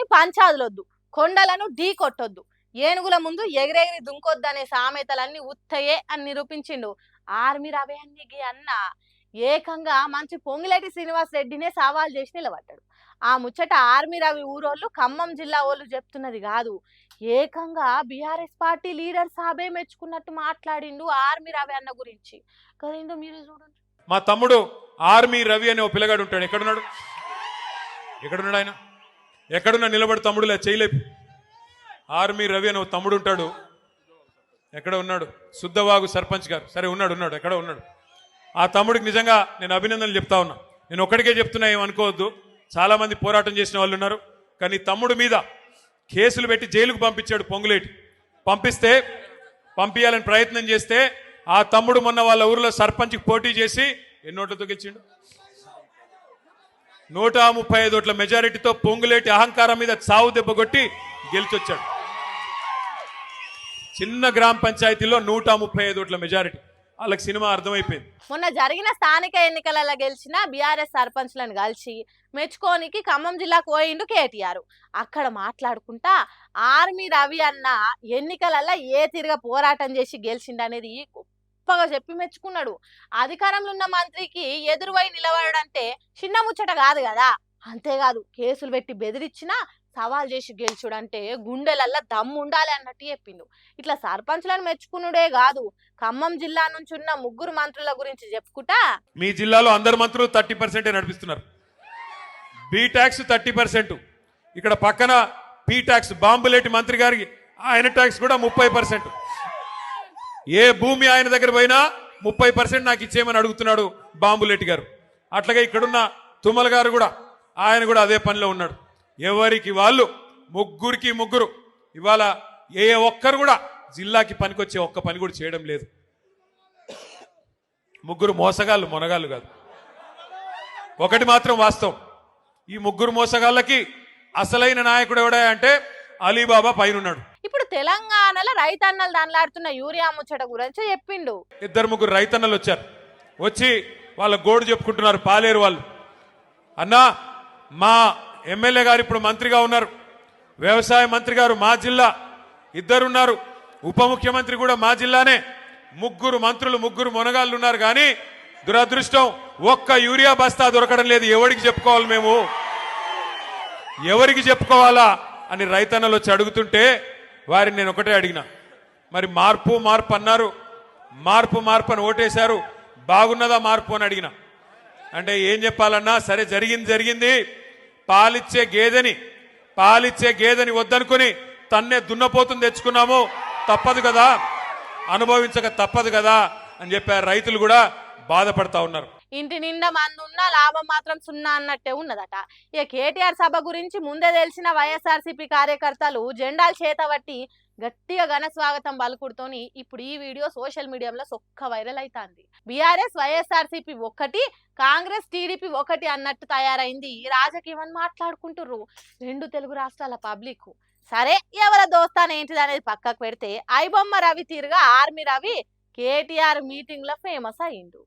మనతోని పంచాదులొద్దు, కొండలను ఢీ కొట్టొద్దు, ఏనుగుల ముందు ఎగిరెగిరి దుంకొద్దనే సామెతలన్నీ ఉత్తయే అని నిరూపించిండు ఆర్మీ రవి అన్న. ఏకంగా మంచి పొంగిలేటి శ్రీనివాస్ రెడ్డినే సవాల్ చేసి నిలబడ్డాడు. ఆ ముచ్చట ఆర్మీ రవి ఊరోళ్ళు ఖమ్మం జిల్లా వాళ్ళు చెప్తున్నది కాదు, ఏకంగా బీఆర్ఎస్ పార్టీ లీడర్ సాబే మెచ్చుకున్నట్టు మాట్లాడిండు ఆర్మీ రవి అన్న గురించి. కదేంటో మీరు చూడండి. మా తమ్ముడు ఆర్మీ రవి అనే ఓ పిల్లగాడు ఉంటాడు. ఎక్కడున్నాడు ఆయన? ఎక్కడున్నా నిలబడి తమ్ముడులే చేయలేపు. ఆర్మీ రవి అని ఓ తమ్ముడు ఉంటాడు. ఎక్కడ ఉన్నాడు? శుద్ధవాగు సర్పంచ్ గారు. సరే ఉన్నాడు, ఎక్కడ ఉన్నాడు? ఆ తమ్ముడికి నిజంగా నేను అభినందనలు చెప్తా ఉన్నా. నేను ఒక్కడికే చెప్తున్నా, ఏమనుకోవద్దు, చాలా మంది పోరాటం చేసిన వాళ్ళు ఉన్నారు. కానీ తమ్ముడు మీద కేసులు పెట్టి జైలుకు పంపించాడు పొంగులేటి. పంపించాలని ప్రయత్నం చేస్తే ఆ తమ్ముడు మొన్న వాళ్ళ ఊరిలో సర్పంచ్కి పోటీ చేసి ఎన్ని ఓట్లతో గెలిచిండు? 135 ఓట్ల మెజారిటీతో పొంగులేటి అహంకారం మీద చావు దెబ్బ కొట్టి గెలిచొచ్చాడు. చిన్న గ్రామ పంచాయతీలో 135 ఓట్ల మెజారిటీ. వాళ్ళకి సినిమా అర్థమైపోయింది. మొన్న జరిగిన స్థానిక ఎన్నికలలో గెలిచిన బీఆర్ఎస్ సర్పంచ్లను కలిసి మెచ్చుకోనికి ఖమ్మం జిల్లాకు పోయిండు కేటీఆర్. అక్కడ మాట్లాడుకుంటా ఆర్మీ రవి అన్న ఎన్నికలలో ఏ తిరిగా పోరాటం చేసి గెలిచిండనేది గొప్పగా చెప్పి మెచ్చుకున్నాడు. అధికారంలో ఉన్న మంత్రికి ఎదురువై నిలబడంటే చిన్న ముచ్చట కాదు కదా. అంతేకాదు, కేసులు పెట్టి బెదిరించినా సవాల్ చేసి గెలుచుడంటే గుండెలల్లా దమ్ము ఉండాలి అన్నట్టు చెప్పిండు. ఇట్లా సర్పంచ్లను మెచ్చుకునుడే కాదు, ఖమ్మం జిల్లా నుంచి ఉన్న 3 మంత్రుల గురించి చెప్పుకుంటా, మీ జిల్లాలో అందరు మంత్రులు 30% నడిపిస్తున్నారు. B tax 30%. ఇక్కడ పక్కన పి ట్యాక్స్ బాంబులేటి మంత్రి గారికి ఆయన ట్యాక్స్ కూడా 30%. ఏ భూమి ఆయన దగ్గర పోయినా 30% నాకు ఇచ్చేయమని అడుగుతున్నాడు బాంబులేటి గారు. అట్లాగే ఇక్కడున్న తుమ్మల గారు కూడా, ఆయన కూడా అదే పనిలో ఉన్నాడు. ఎవరికి వాళ్ళు ముగ్గురు ఇవాళ ఏ ఒక్కరు కూడా జిల్లాకి పనికొచ్చే ఒక్క పని కూడా చేయడం లేదు. ముగ్గురు మోసగాళ్ళు, మొనగాళ్ళు కాదు. ఒకటి మాత్రం వాస్తవం, ఈ 3 మోసగాళ్ళకి అసలైన నాయకుడు ఎవడా అంటే అలీబాబా పైనున్నాడు. ఇప్పుడు తెలంగాణలో రైతన్నలు దానిలాడుతున్న యూరియా ముచ్చట గురించి చెప్పిండు. 2-3 రైతన్నలు వచ్చారు. వచ్చి వాళ్ళ గోడు చెప్పుకుంటున్నారు. పాలేరు వాళ్ళు, అన్నా మా ఎమ్మెల్యే గారు ఇప్పుడు మంత్రిగా ఉన్నారు, వ్యవసాయ మంత్రి గారు మా జిల్లా, 2 ఉన్నారు, ఉప ముఖ్యమంత్రి కూడా మా జిల్లానే, 3 మంత్రులు, 3 మొనగాళ్ళు ఉన్నారు. కానీ దురదృష్టం ఒక్క యూరియా బస్తా దొరకడం లేదు. ఎవరికి చెప్పుకోవాలి మేము? ఎవరికి చెప్పుకోవాలా అని రైతన్నలు వచ్చి అడుగుతుంటే వారిని నేను ఒకటే అడిగిన, మరి మార్పు అన్నారు, మార్పు అని ఓటేశారు, బాగున్నదా మార్పు అని అడిగిన. అంటే ఏం చెప్పాలన్నా, సరే జరిగింది, పాలిచ్చే గేదెని వద్దనుకుని తన్నే దున్నపోతుని తెచ్చుకున్నాము, తప్పదు కదా, అనుభవించక తప్పదు కదా అని చెప్పారు. రైతులు కూడా బాధపడతా ఉన్నారు. ఇంటి నిండా మంది ఉన్నా లాభం మాత్రం సున్నా అన్నట్టే ఉన్నదట. ఇక కేటీఆర్ సభ గురించి ముందే తెలిసిన వైఎస్ఆర్సీపీ కార్యకర్తలు జెండాలు చేతబట్టి గట్టిగా ఘన స్వాగతం పలుకుడుతోని ఇప్పుడు ఈ వీడియో సోషల్ మీడియాలో సొక్క వైరల్ అవుతుంది. బీఆర్ఎస్ వైఎస్ఆర్సీపీ ఒకటి, కాంగ్రెస్ టీడీపీ ఒకటి అన్నట్టు తయారైంది ఈ రాజకీయం అని మాట్లాడుకుంటుర్రు 2 తెలుగు రాష్ట్రాల పబ్లిక్. సరే, ఎవరి దోస్తాను ఏంటిది అనేది పక్కకు పెడితే ఐబొమ్మ రవి తీరుగా ఆర్మీ రవి కేటీఆర్ మీటింగ్ లో ఫేమస్ అయ్యిండు.